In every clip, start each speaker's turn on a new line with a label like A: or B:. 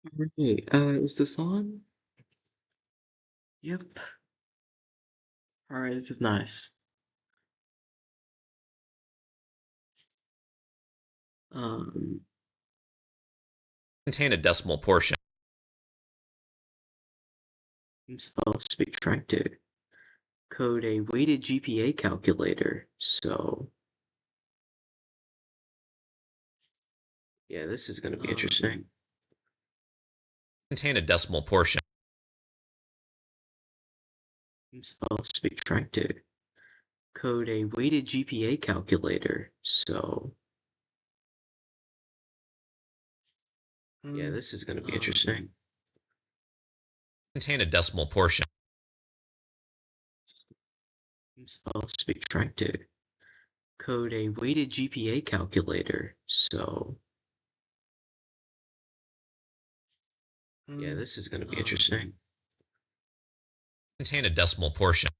A: Alright, is this on? Yep. Alright, this is nice. Um,
B: Contain a decimal portion.
A: I'll speak trying to code a weighted GPA calculator, so yeah, this is gonna be interesting.
B: Contain a decimal portion.
A: I'll speak trying to code a weighted GPA calculator, so yeah, this is gonna be interesting.
B: Contain a decimal portion.
A: I'll speak trying to code a weighted GPA calculator, so yeah, this is gonna be interesting.
B: Contain a decimal portion.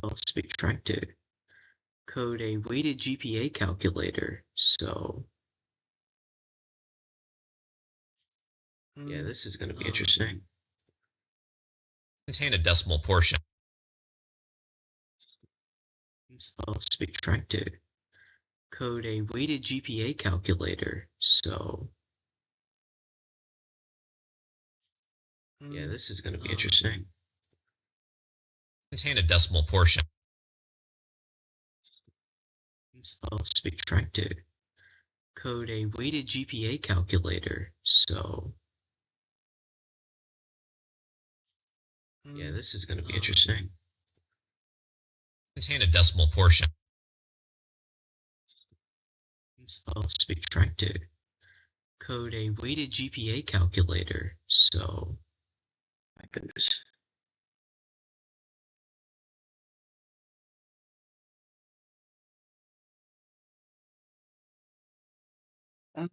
A: I'll speak trying to code a weighted GPA calculator, so yeah, this is gonna be interesting.
B: Contain a decimal portion.
A: I'll speak trying to code a weighted GPA calculator, so yeah, this is gonna be interesting.
B: Contain a decimal portion.
A: I'll speak trying to code a weighted GPA calculator, so yeah, this is gonna be interesting.
B: Contain a decimal portion.
A: I'll speak trying to code a weighted GPA calculator, so my goodness. Uh,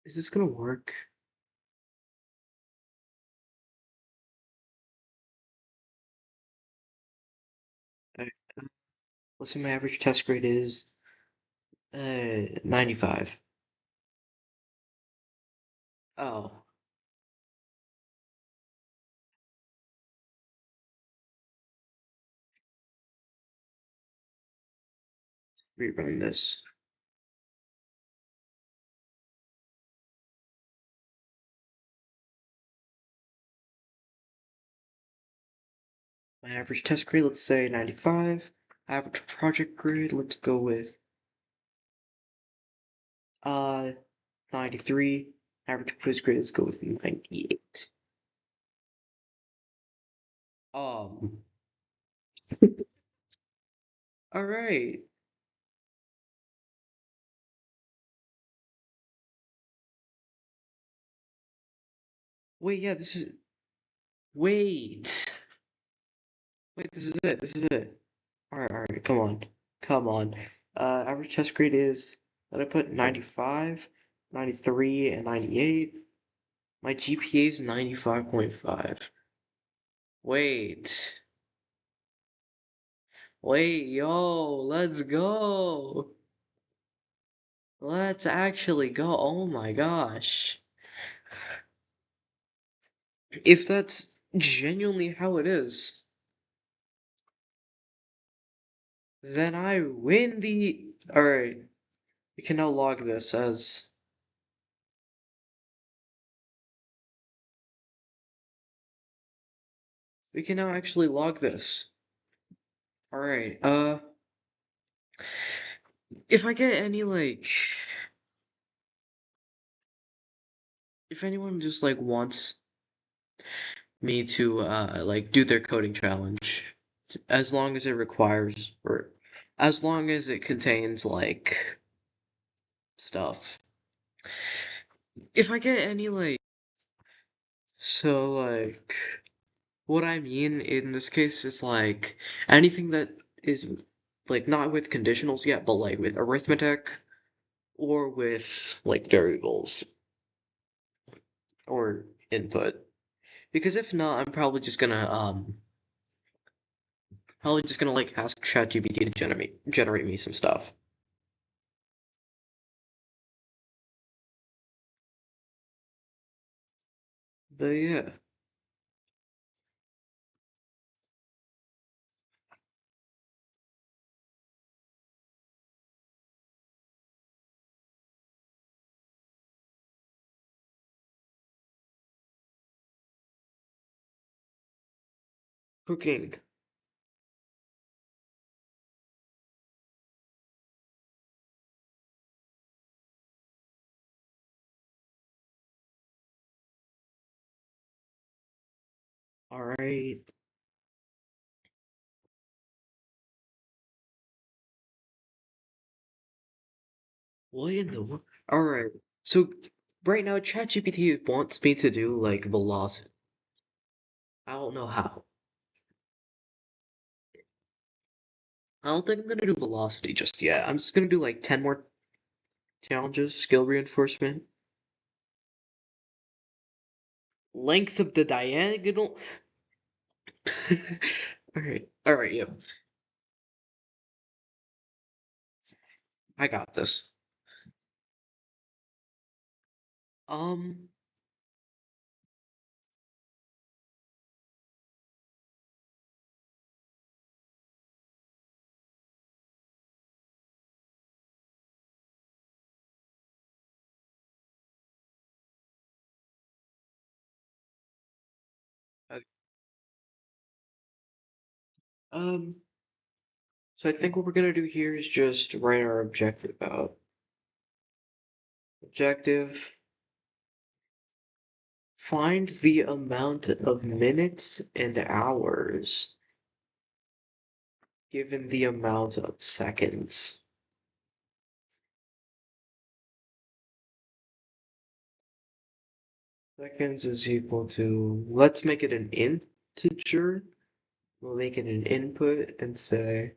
A: is this gonna work? Alright, let's see, my average test grade is 95. Oh, rerun this. My average test grade, let's say 95. Average project grade, let's go with uh 93. Average quiz grade, let's go with 98. Um, all right. Wait, yeah, this is. Wait. Wait, this is it. This is it. All right, come on. Come on. Average test grade is, did I put 95, 93, and 98? My GPA is 95.5. Wait. Wait, yo, let's go. Let's actually go. Oh my gosh. If that's genuinely how it is, then I win the. Alright, we can now log this as. We can now actually log this. Alright, if I get any like, if anyone just like wants me to like do their coding challenge, as long as it requires or as long as it contains like stuff. If I get any like, so like, what I mean in this case is like anything that is like not with conditionals yet, but like with arithmetic or with like variables or input. Because if not, I'm probably just gonna like ask ChatGPT to generate me some stuff. But yeah, cooking. All right. What in the world? All right. So right now, ChatGPT wants me to do like velocity. I don't know how. I don't think I'm gonna do velocity just yet. I'm just gonna do like 10 more challenges, skill reinforcement. Length of the diagonal. All right, yeah. I got this. Um, uh, um, so I think what we're gonna do here is just write our objective out. Objective, find the amount of minutes and hours given the amount of seconds. Seconds is equal to, let's make it an integer. We'll make it an input and say,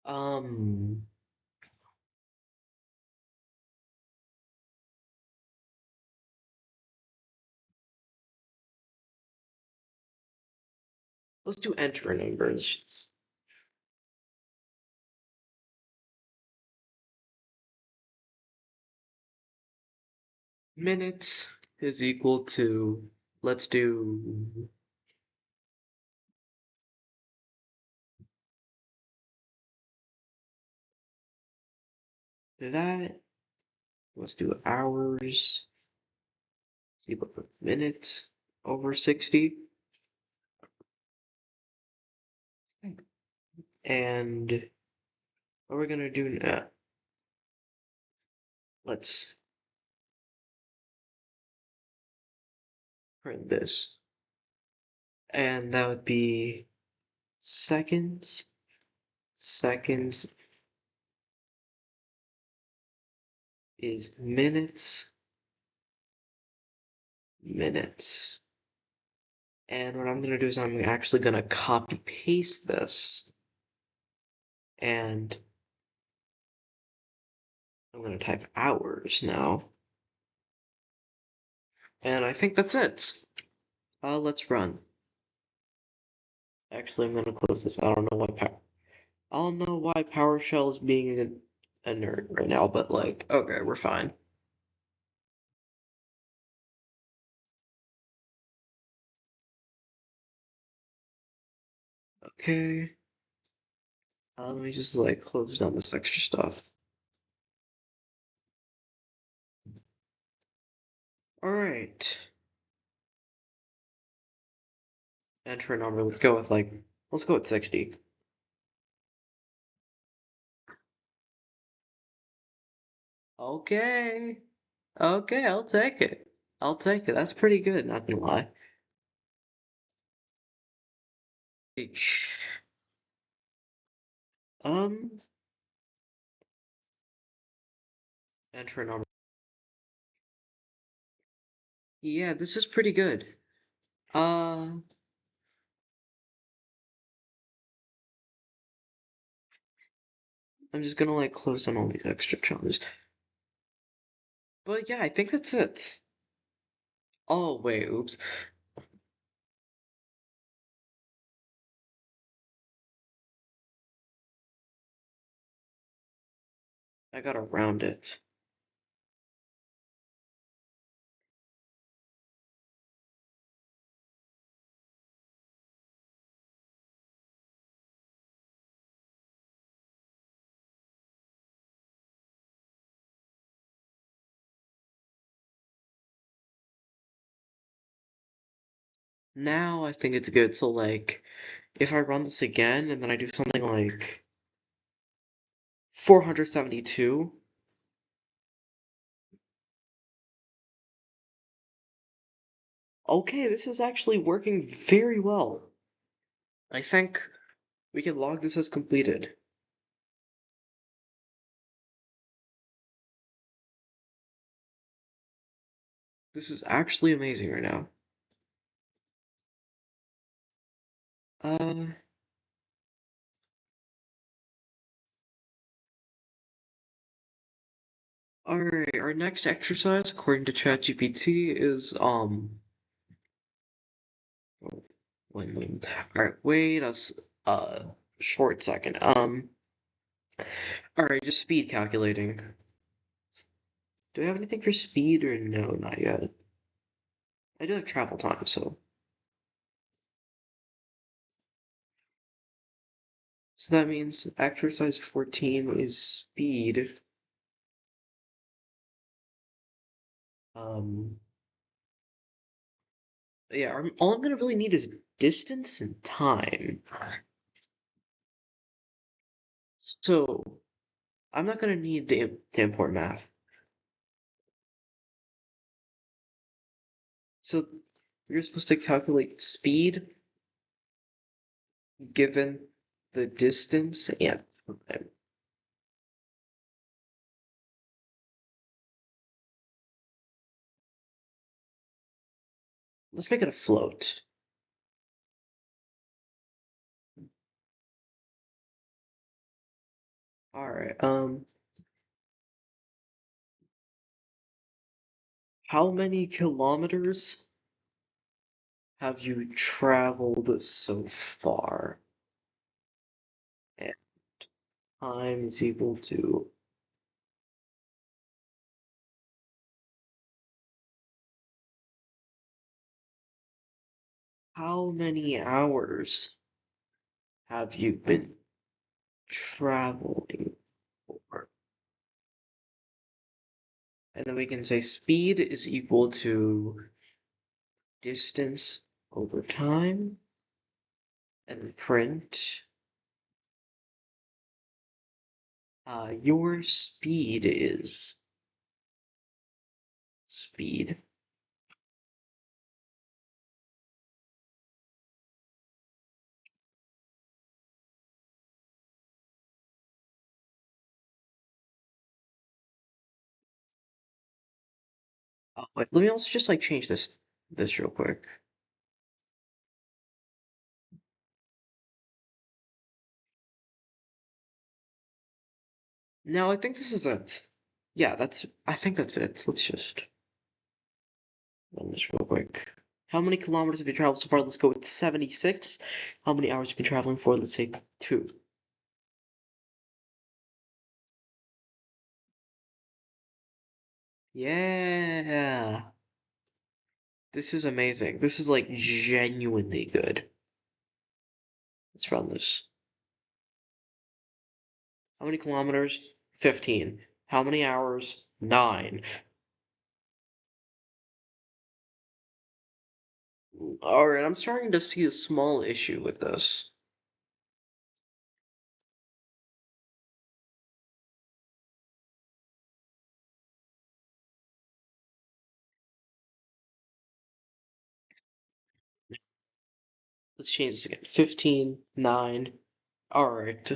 A: um, let's do enter numbers. Minute is equal to, let's do that. Let's do hours is equal to minutes over 60. And what we're gonna do now, let's print this. And that would be seconds. Seconds is minutes. Minutes. And what I'm going to do is I'm actually going to copy paste this. And I'm going to type hours now. And I think that's it. Let's run. Actually, I'm going to close this. I don't know why PowerShell is being a nerd right now, but like, okay, we're fine. Okay. Let me just like close down this extra stuff. All right. Enter a number. Let's go with 60. Okay. Okay, I'll take it. I'll take it. That's pretty good, not gonna lie. Eesh. Um, enter a number. Yeah, this is pretty good. Uh, I'm just gonna like close down all these extra challenges. But yeah, I think that's it. Oh, wait, oops. I gotta round it. Now I think it's good to like, if I run this again and then I do something like 472. Okay, this is actually working very well. I think we can log this as completed. This is actually amazing right now. Uh, alright, our next exercise, according to ChatGPT, is, oh, alright, wait a short second. Alright, just speed calculating. Do I have anything for speed or no? Not yet. I do have travel time, so. So that means exercise 14 is speed. Um, yeah, all I'm gonna really need is distance and time. So, I'm not gonna need to import math. So, you're supposed to calculate speed given the distance and time. Let's make it a float. Alright, how many kilometers have you traveled so far? And time is equal to how many hours have you been traveling for? And then we can say speed is equal to distance over time and print. Your speed is speed. Oh, wait, let me also just like change this real quick. No, I think this is it. Yeah, I think that's it. Let's just run this real quick. How many kilometers have you traveled so far? Let's go with 76. How many hours have you been traveling for? Let's say 2. Yeah. This is amazing. This is like genuinely good. Let's run this. How many kilometers? 15. How many hours? 9. Alright, I'm starting to see a small issue with this. Let's change this again. 15, 9. Alright.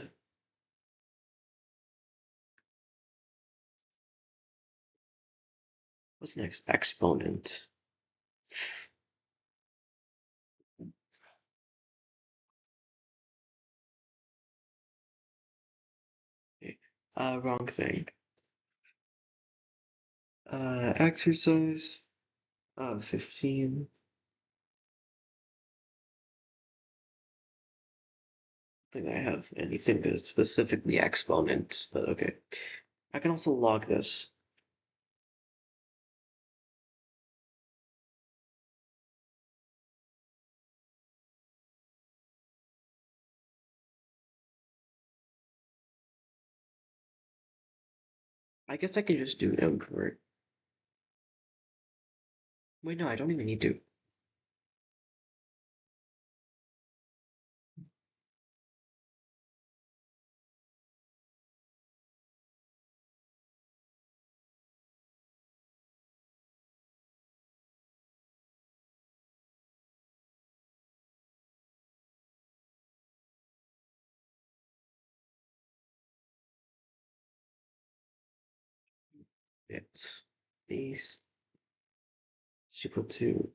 A: What's next? Exponent. Okay. Wrong thing. Exercise. 15. I don't think I have anything that's specifically exponents, but okay. I can also log this. I guess I can just do import. Wait, no, I don't even need to. It's these is equal to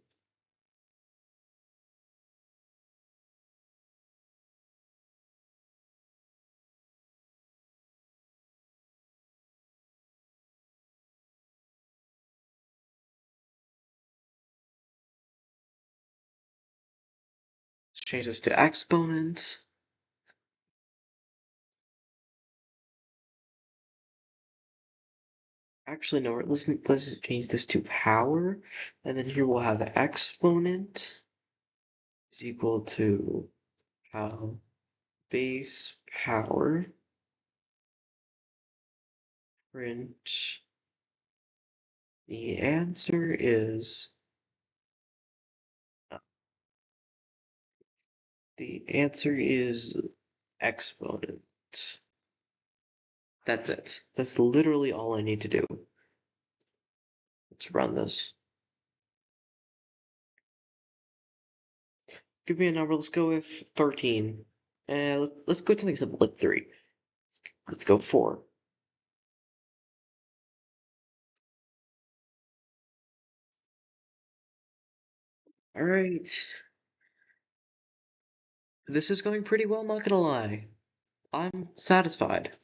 A: let's change this to exponents. Actually, no, let's change this to power, and then here we'll have exponent is equal to how base power print. The answer is exponent. That's it. That's literally all I need to do. Let's run this. Give me a number. Let's go with 13. And let's go to something simple like 3. Let's go 4. All right. This is going pretty well, not gonna lie. I'm satisfied.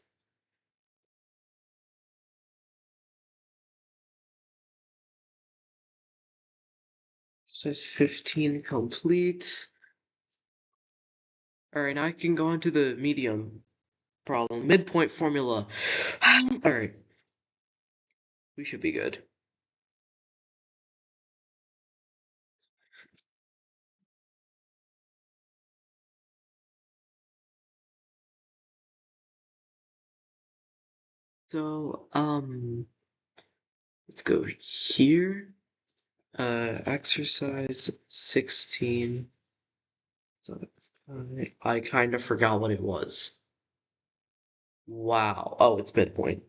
A: Says 15 complete. All right, now I can go on to the medium problem. Midpoint formula. All right. We should be good. So, let's go here. Exercise 16. So, I kind of forgot what it was. Wow. Oh, it's midpoint.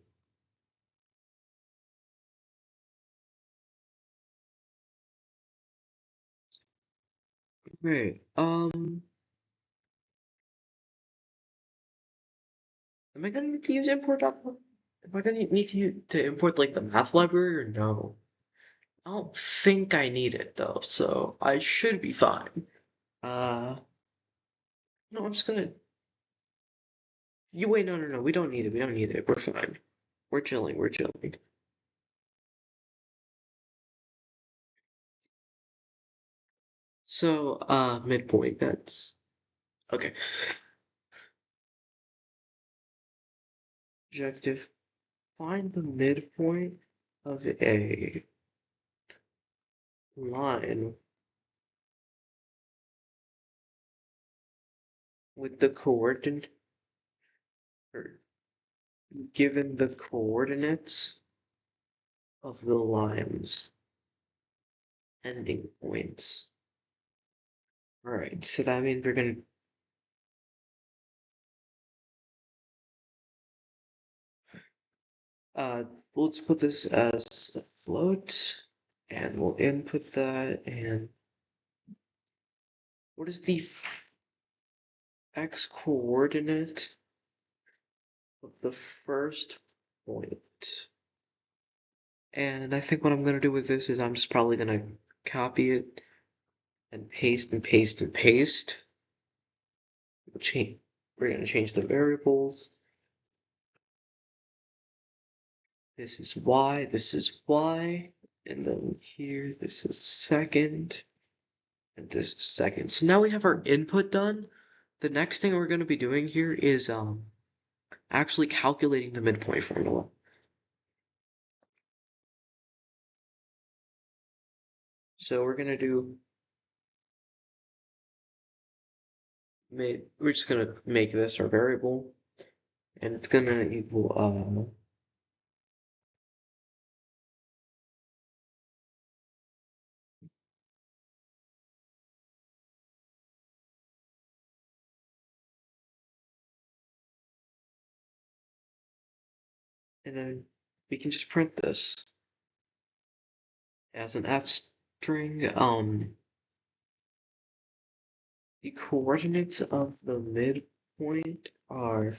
A: Great. Am I gonna need to use import? Am I gonna need to import like the math library or no? I don't think I need it though, so I should be fine. Uh, no, I'm just gonna. You wait, no, we don't need it. We don't need it. We're fine. We're chilling. We're chilling. So, midpoint. That's okay. Objective. Find the midpoint of a line with the coordinate, or given the coordinates of the line's ending points. Alright, so that means we're gonna let's put this as a float, and we'll input that, and What is the x coordinate of the first point? And I think what I'm gonna do with this is I'm just probably gonna copy it and paste and paste and paste. We're gonna change the variables. This is y, and then here this is second, and this is second. So now we have our input done. The next thing we're gonna be doing here is actually calculating the midpoint formula. So we're gonna do we're just gonna make this our variable, and it's gonna equal and then we can just print this as an F string. The coordinates of the midpoint are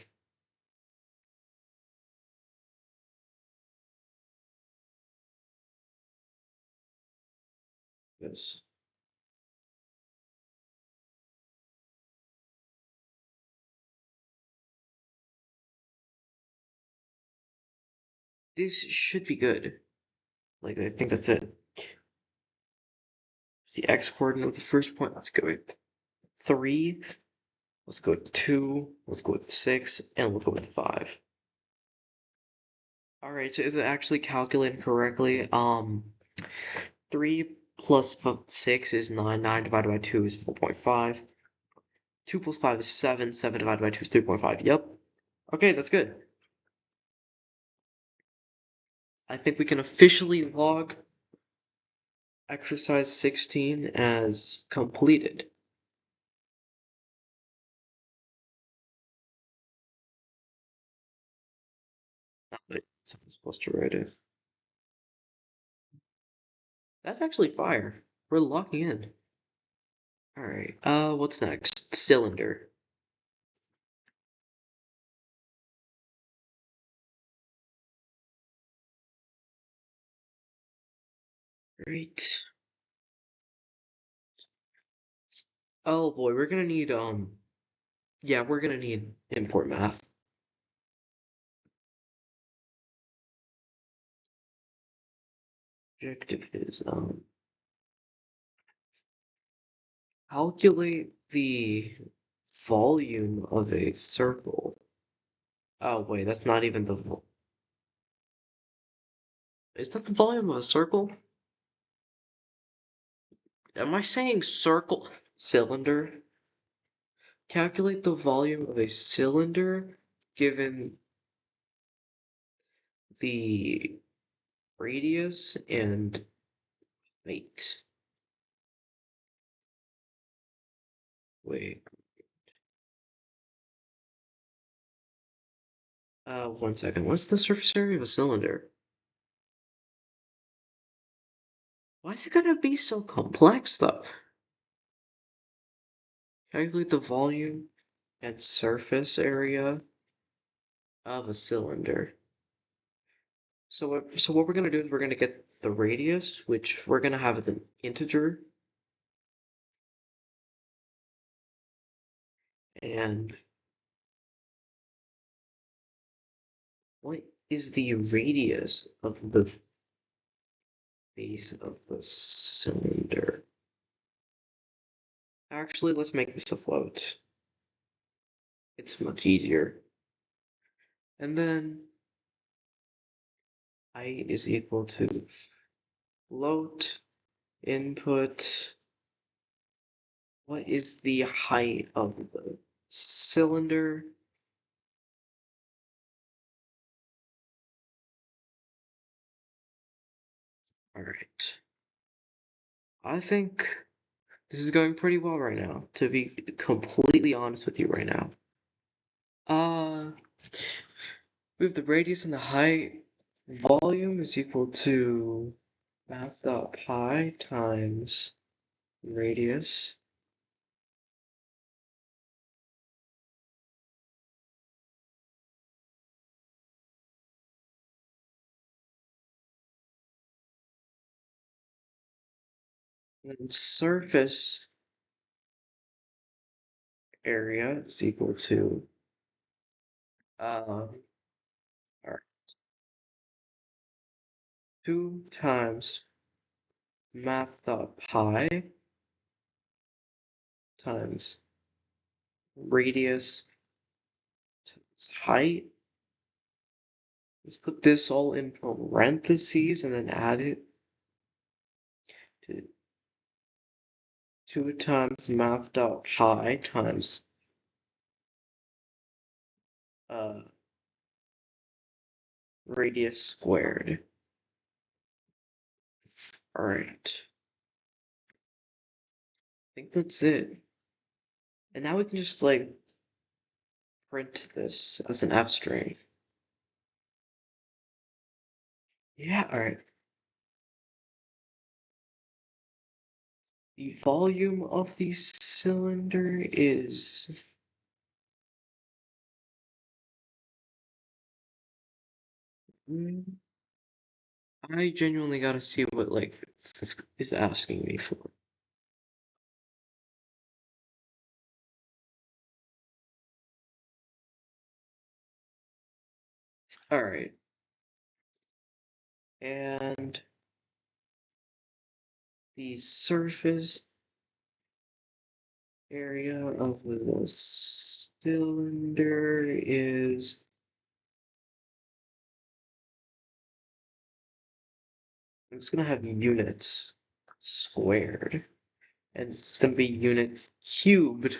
A: this. This should be good. Like, I think that's it. It's the x coordinate of the first point. Let's go with 3. Let's go with 2. Let's go with 6. And we'll go with 5. Alright, so is it actually calculated correctly? 3 plus 6 is 9. 9 divided by 2 is 4.5. 2 plus 5 is 7. 7 divided by 2 is 3.5. Yep. Okay, that's good. I think we can officially log exercise 16 as completed. Wait, someone's supposed to write it. That's actually fire. We're locking in. Alright, what's next? Cylinder. Right. Oh boy, we're gonna need, yeah, we're gonna need import math. Objective is, calculate the volume of a circle. Oh wait, that's not even the, is that the volume of a circle? Am I saying circle? Cylinder? Calculate the volume of a cylinder given the radius and height. Wait. 1 second. What's the surface area of a cylinder? Why is it gonna be so complex, though? Calculate the volume and surface area of a cylinder. So what we're gonna do is we're gonna get the radius, which we're gonna have as an integer, and what is the radius of the base of the cylinder? Actually, let's make this a float. It's much easier. And then height is equal to float input. What is the height of the cylinder? All right. I think this is going pretty well right now, to be completely honest with you right now. We have the radius and the height. Volume is equal to math.pi times radius And surface area is equal to all right, 2 times math.pi times radius times height. Let's put this all in parentheses and then add it to 2 times math.pi times uh, radius squared. Alright. I think that's it. And now we can just like print this as an F string. Yeah, alright. The volume of the cylinder is I genuinely gotta see what like this is asking me for. Alright. And the surface area of the cylinder is I'm just gonna have units squared. And it's gonna be units cubed.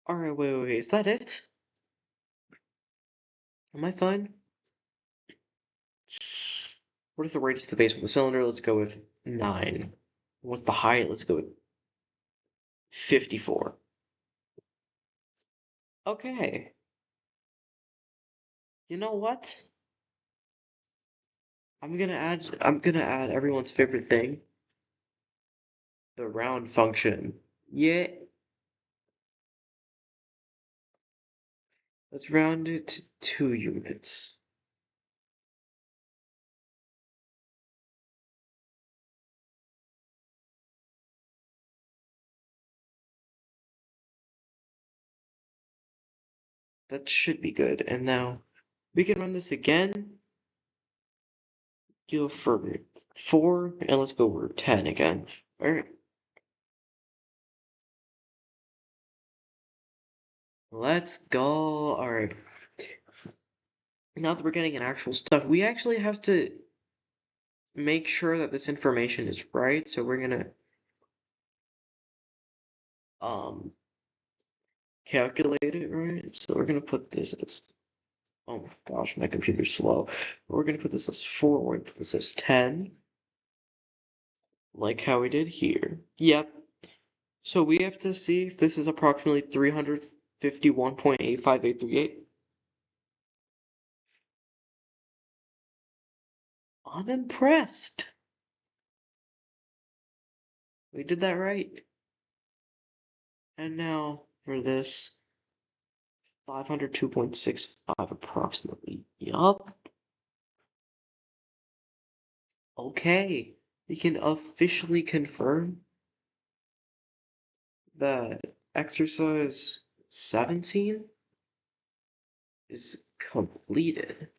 A: Alright, wait, is that it? Am I fine? What is the radius of the base of the cylinder? Let's go with 9. What's the height? Let's go with 54. Okay. You know what? I'm gonna add everyone's favorite thing. The round function. Yeah. Let's round it to 2 units. That should be good. And now we can run this again. Go for 4, and let's go for 10 again. Alright. Let's go. Alright. Now that we're getting an actual stuff, we actually have to make sure that this information is right. So we're gonna um calculate it, right? So we're gonna put this as oh my gosh, my computer's slow. We're gonna put this as 4, we're gonna put this as 10. Like how we did here. Yep. So we have to see if this is approximately 351.85838. I'm impressed. We did that right. And now for this 502.65 approximately. Yup. Okay. We can officially confirm that exercise 17 is completed.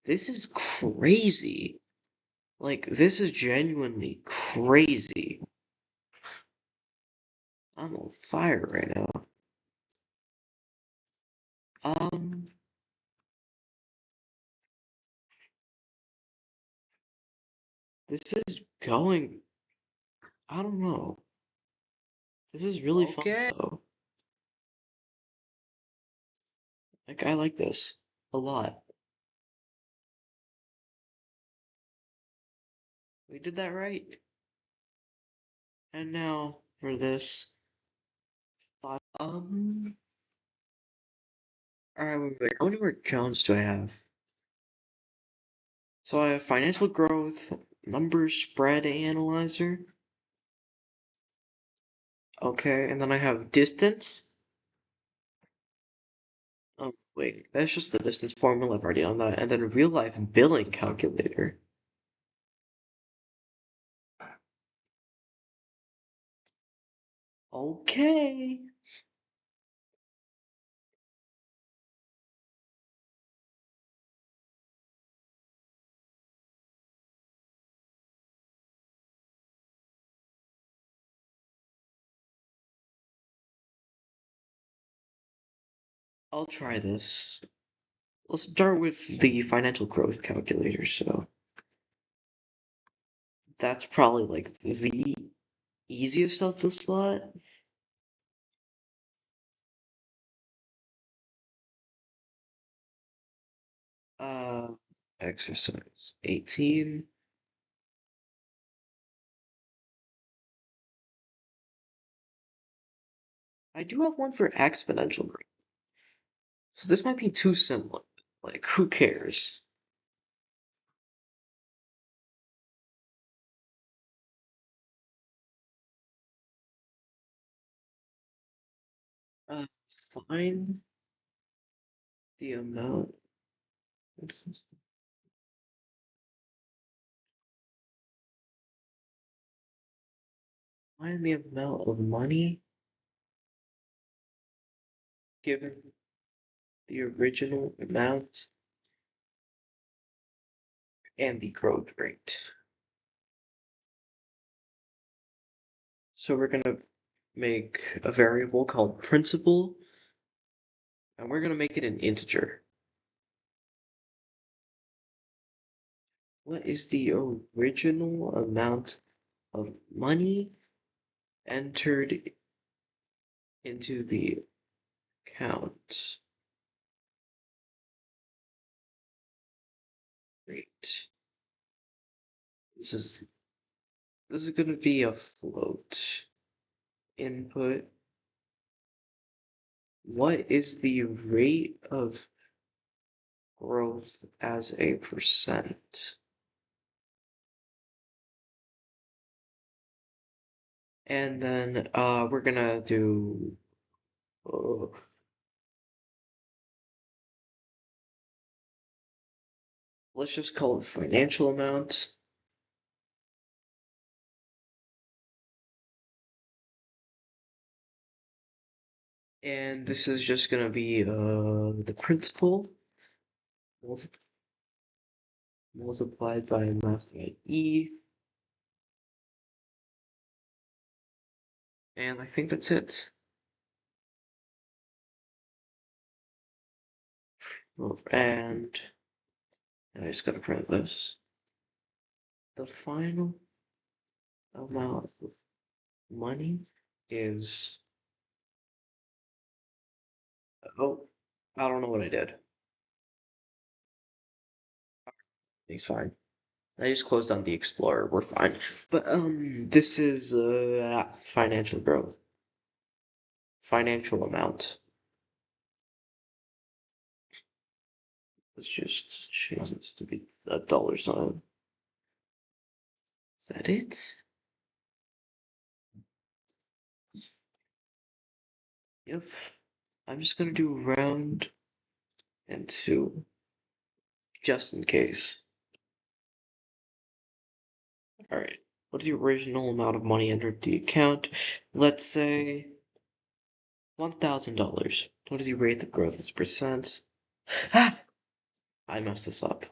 A: This is crazy. Like, this is genuinely crazy. I'm on fire right now. Um, this is going, I don't know. This is really fun though. Like, I like this a lot. We did that right. And now for this five, alright, wait, how many more Jones do I have? So I have financial growth, number spread analyzer. Okay, and then I have distance. Oh, wait, that's just the distance formula. I've already done that. And then real life billing calculator. Okay. I'll try this. Let's start with the financial growth calculator. So that's probably like the easiest of the slot. Uh, exercise 18. I do have one for exponential growth. So this might be too simple. Like, who cares? Uh, find the amount. What's this? Find the amount of money given the original amount and the growth rate. So we're gonna make a variable called principal, and we're gonna make it an integer. What is the original amount of money entered into the account? Rate. This is this is gonna be a float. Input. What is the rate of growth as a percent? And then we're gonna do uh, let's just call it financial amount. And this is just gonna be the principal multi multiplied by mathing e, and I think that's it. And I just gotta print this. The final amount of money is, oh, I don't know what I did. It's fine. I just closed down the Explorer. We're fine. But this is financial growth. Financial amount. Let's just change this to be a dollar sign. Is that it? Yep. I'm just gonna do round and two, just in case. Alright. What's the original amount of money entered the account? Let's say $1,000. What is the rate of growth as percent? Ah! I messed this up.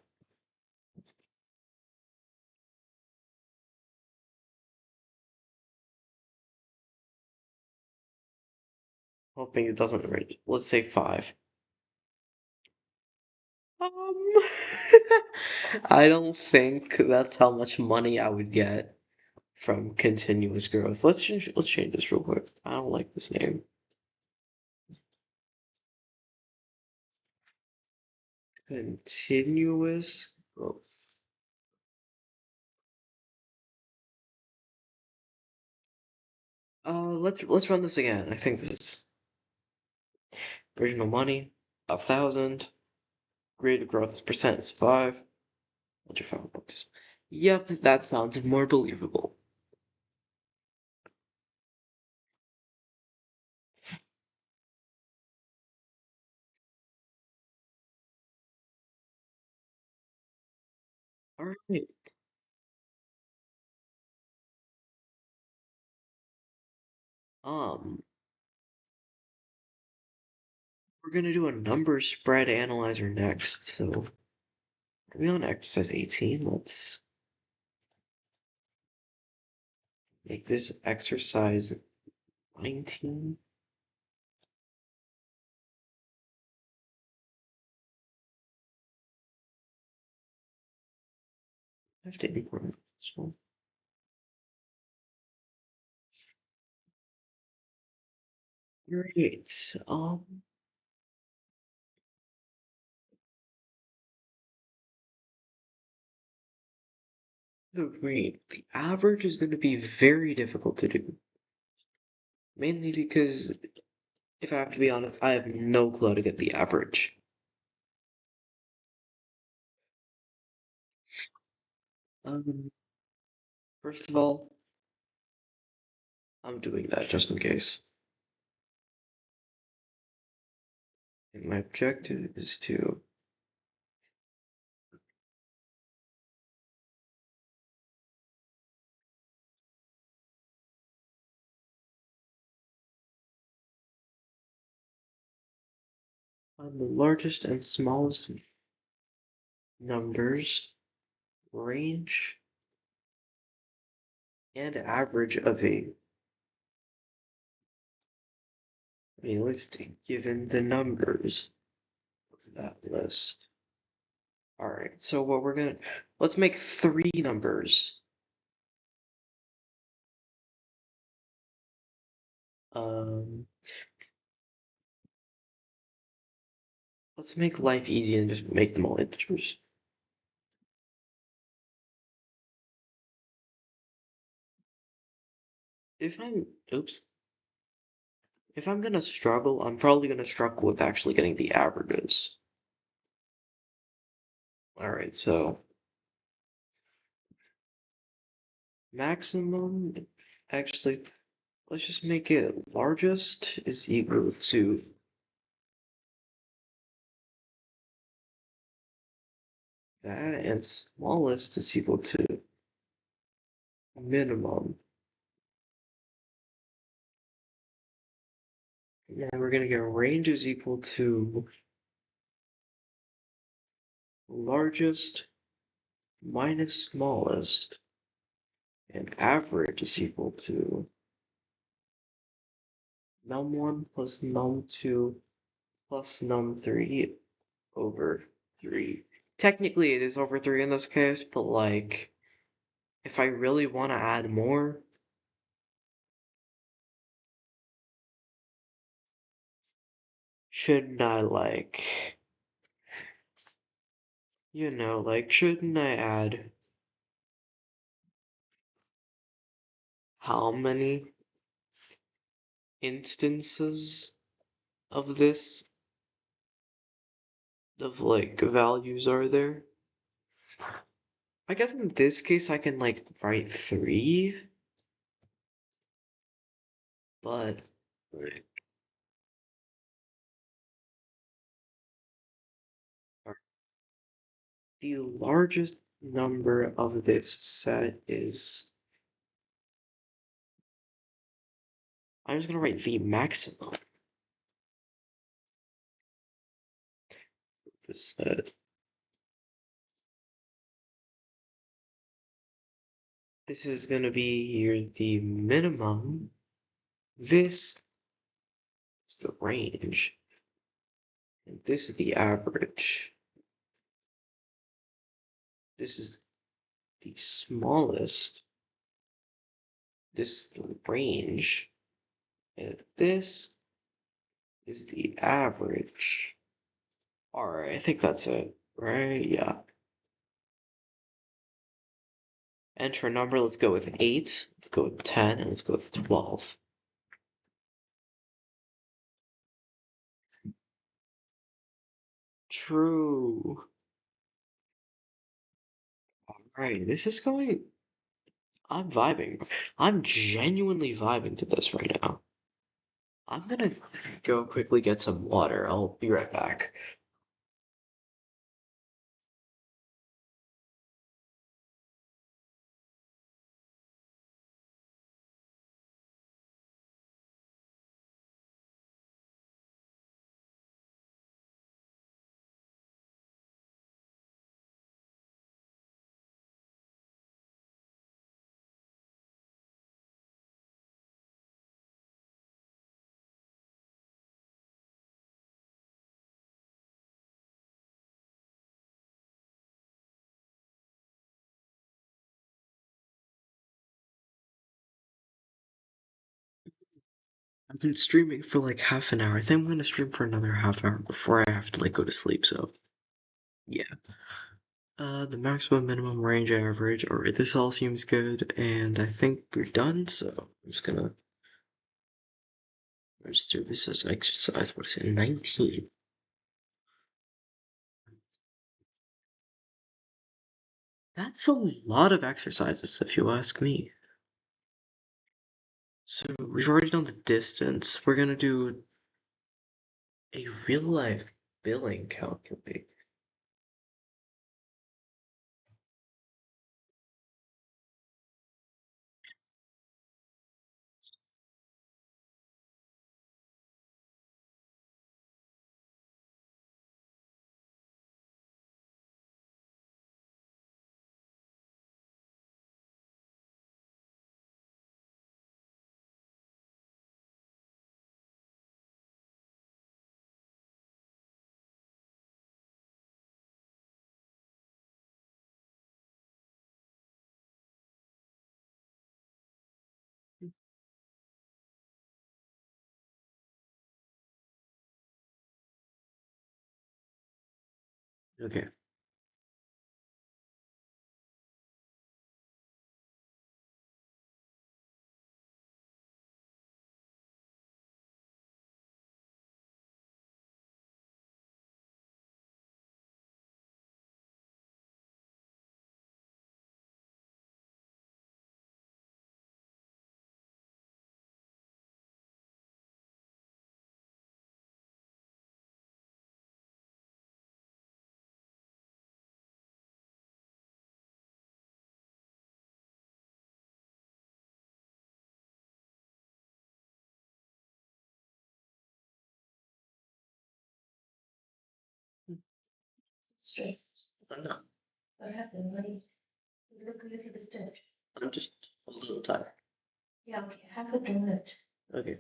A: Hoping it doesn't rate. Let's say 5. Um, I don't think that's how much money I would get from continuous growth. Let's change this real quick. I don't like this name. Continuous growth. Let's run this again. I think this is original money, 1,000. Rate of growth is percent is 5. What's your final focus? Yep, that sounds more believable. Alright. Um, we're gonna do a number spread analyzer next. So are we on exercise 18? Let's make this exercise 19. I have to import this one. Great. The average is going to be very difficult to do. Mainly because, if I have to be honest, I have no clue how to get the average. Um, First of all, I'm doing that just in case. And my objective is to find the largest and smallest numbers, range, and average of a list given the numbers of that list. Alright, so let's make 3 numbers. Um, let's make life easy and just make them all integers. Oops. If I'm gonna struggle, I'm probably gonna struggle with actually getting the averages. Alright, so maximum, actually, let's just make it largest is equal to that, and smallest is equal to minimum. And we're gonna get range is equal to largest minus smallest, and average is equal to num1 plus num2 plus num3 over 3. Technically, it is over 3 in this case, but like, if I really want to add more, shouldn't I shouldn't I add how many instances of this, of like values are there? I guess in this case I can like write 3, but the largest number of this set is, I'm just gonna write the maximum. This set. This is gonna be here the minimum. This is the range. And this is the average. This is the smallest. This is the range. And this is the average. Alright, I think that's it, right? Yeah. Enter a number, let's go with 8, let's go with 10, and let's go with 12. True. Alright, this is going. I'm vibing. I'm genuinely vibing to this right now. I'm gonna go quickly get some water. I'll be right back. I've been streaming for like half an hour. I think I'm gonna stream for another half hour before I have to like go to sleep, so yeah. The maximum minimum range average. Alright, this all seems good, and I think we're done, so I'm just gonna register this as exercise. What is it? 19. That's a lot of exercises if you ask me. So we've already done the distance. We're gonna do a real life billing calculator. Okay.
C: Stressed.
A: I'm not.
C: What happened? You look a little disturbed.
A: I'm just a little tired.
C: Yeah, okay. Have a donut.
A: Okay.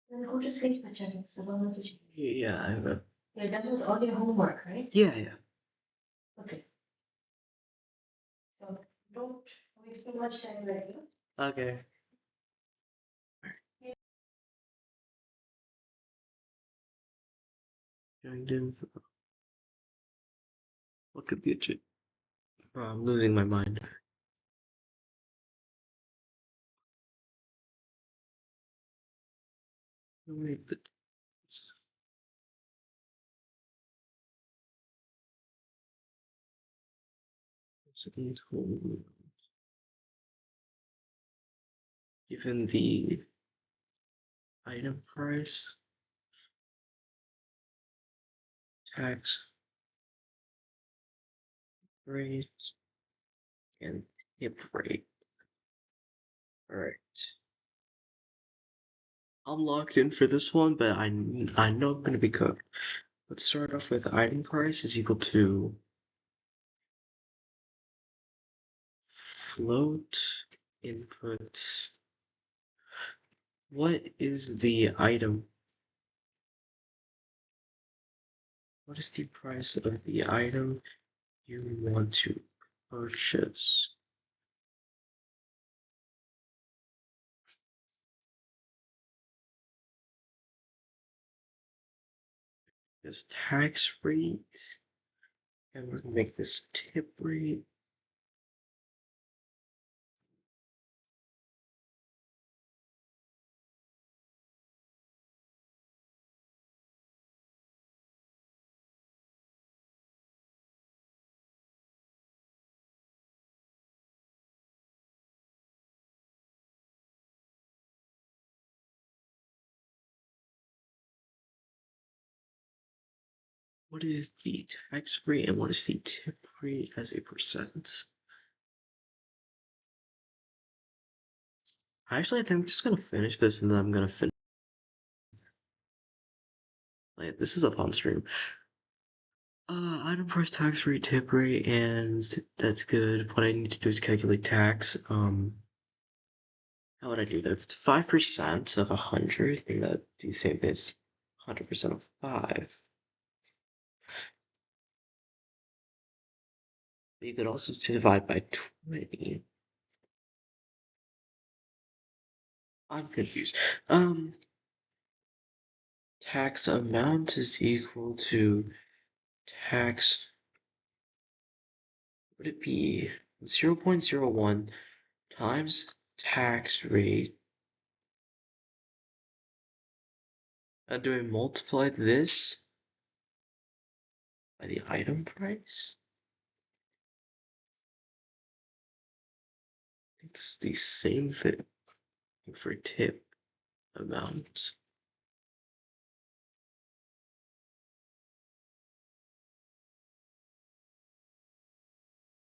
C: Then go to sleep, my child. So long as you.
A: Yeah, I have a.
C: You're done with all your homework, right?
A: Yeah.
C: Okay. So don't waste too much time right now.
A: Okay. Going to. What could be a chip? Bro, I'm losing my mind. Wait, but. Given the item price, tax rate, and tip rate. Alright. I'm locked in for this one, but I know I'm gonna be cooked. Let's start off with item price is equal to float input. What is the item? What is the price of the item you want to purchase? This tax rate, and we're gonna make this tip rate. What is the tax rate and what is the tip rate as a percent? Actually, I think I'm just gonna finish this and then I'm gonna finish. Like, this is a fun stream. Item price, tax rate, tip rate, and that's good. What I need to do is calculate tax. How would I do that? If it's 5% of 100, then that'd be the same as 100% of 5. But you could also divide by 20. I'm confused. tax amount is equal to tax, would it be 0.01 times tax rate? Do I multiply this by the item price? It's the same thing for tip amount.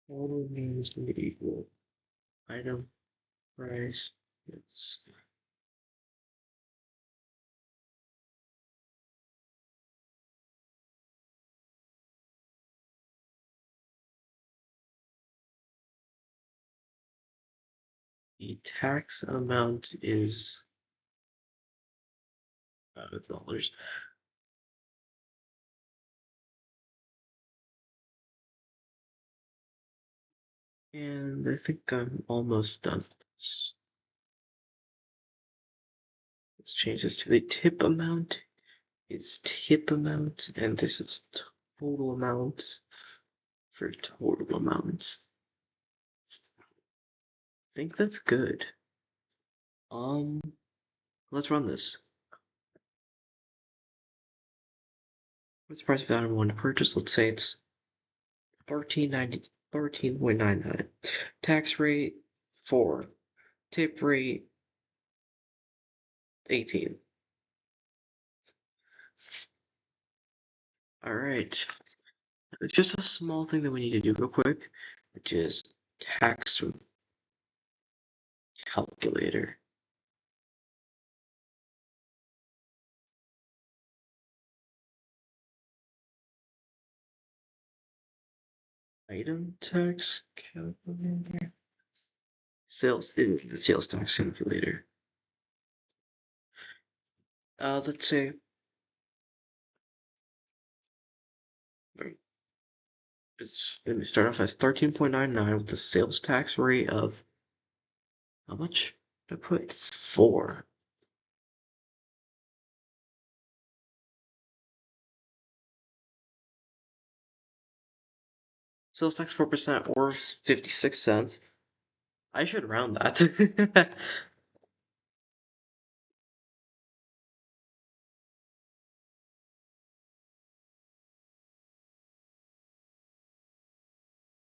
A: Total means equal item price. Yes. The tax amount is $5. And I think I'm almost done with this. Let's change this to the tip amount. It's tip amount, and this is total amount for total amounts. I think that's good. Let's run this. What's the price of item one to purchase? Let's say it's $13.99. Tax rate 4. Tip rate 18. Alright. It's just a small thing that we need to do real quick, which is tax calculator. Item tax calculator. The sales tax calculator. Let's say let me start off as 13.99 with the sales tax rate of how much? I put 4. Sales tax 4% or 56 cents. I should round that.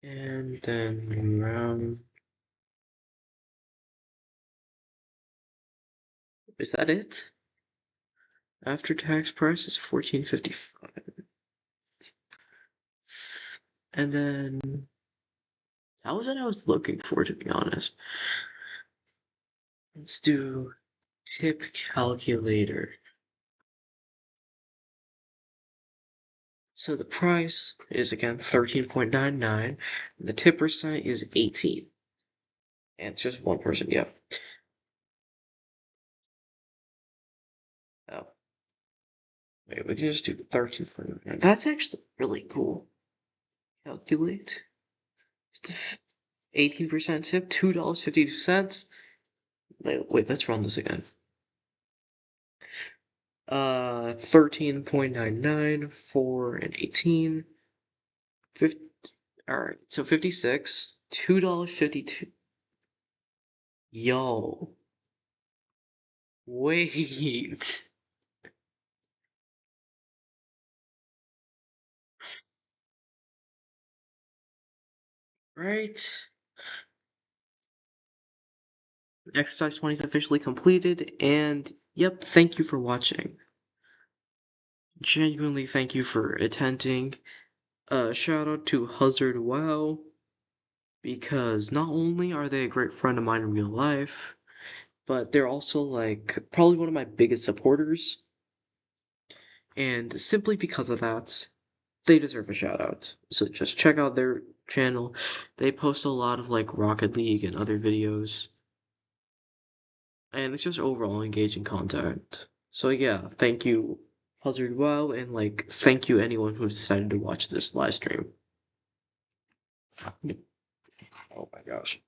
A: And then round. Is that it? After tax price is $14.55. And then that was what I was looking for, to be honest. Let's do tip calculator. So the price is again 13.99, and the tip percent is 18. And it's just one person, yep. Oh. Wait, we can just do 13.99. That's actually really cool. Calculate. 18% tip, $2.52. Wait, let's run this again. 13.99, 4, and 18. 50, alright, so 56, $2.52. Yo. Wait. Right? Exercise 20 is officially completed, and yep, thank you for watching. Genuinely thank you for attending. Shout out to Huzzard Wow, because not only are they a great friend of mine in real life, but they're also like probably one of my biggest supporters. And simply because of that, they deserve a shout out. So just check out their channel. They post a lot of like Rocket League and other videos. And it's just overall engaging content. So yeah, thank you, Buzzard Wow, and like thank you anyone who's decided to watch this live stream. Oh my gosh.